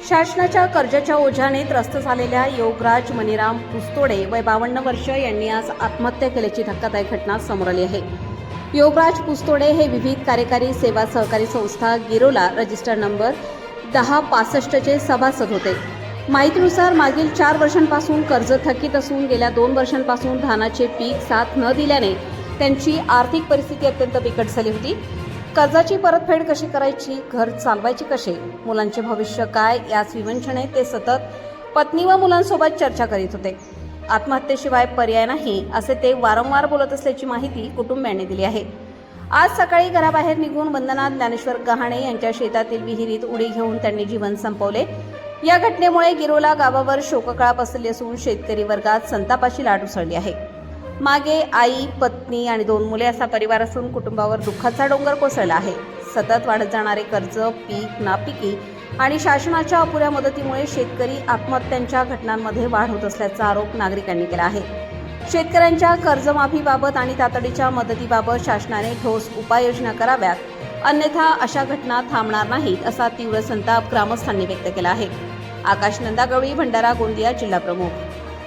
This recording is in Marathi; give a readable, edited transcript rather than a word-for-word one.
शासनाच्या कर्जाच्या ओझ्याने त्रस्त झालेल्या योगराज मणिराम पुस्तोडे वय 52 वर्ष यांनी आज आत्महत्या केल्याची धक्कादायक घटना समोर आली आहे। योगराज पुस्तोडे हे विविध कार्यकारी सेवा सहकारी संस्था गिरोला रजिस्टर नंबर 1065 चे सभासद होते। माहितीनुसार मागील 4 वर्षांपासून कर्ज थकीत असून गेल्या 2 वर्षांपासून धानाचे पीक साथ न दिल्याने त्यांची आर्थिक परिस्थिती अत्यंत बिकट झाली होती। कर्जाची परतफेड कशी करायची, घर चालवायचे कसे, मुलांचे भविष्य काय याच विवंचने ते सतत पत्नी व मुलांसोबत चर्चा करीत होते। आत्महत्येशिवाय पर्याय नाही असे ते वारंवार बोलत असल्याची माहिती कुटुंबियांनी दिली आहे। आज सकाळी घराबाहेर निघून वंदना ज्ञानेश्वर गहाणे यांच्या शेतातील विहिरीत उडी घेऊन त्यांनी जीवन संपवले। या घटनेमुळे गिरोला गावावर शोककळा पसरली असून शेतकरी वर्गात संतापाची लाट उसळली आहे। मागे आई, पत्नी आणि 2 मुले असा परिवार असून कुटुंबावर दुःखाचा डोंगर कोसळला आहे। सतत वाढत जाणारे कर्ज, पीक नापिकी आणि शासनाच्या अपुऱ्या मदतीमुळे शेतकरी आत्महत्यांच्या घटनांमध्ये वाढ होत असल्याचा आरोप नागरिकांनी केला आहे। शेतकऱ्यांच्या कर्जमाफीबाबत आणि तातडीच्या मदतीबाबत शासनाने ठोस उपाययोजना कराव्यात, अन्यथा अशा घटना थांबणार नाहीत असा तीव्र संताप ग्रामस्थांनी व्यक्त केला आहे। आकाश नंदागवळी, भंडारा गोंदिया जिल्हा प्रमुख।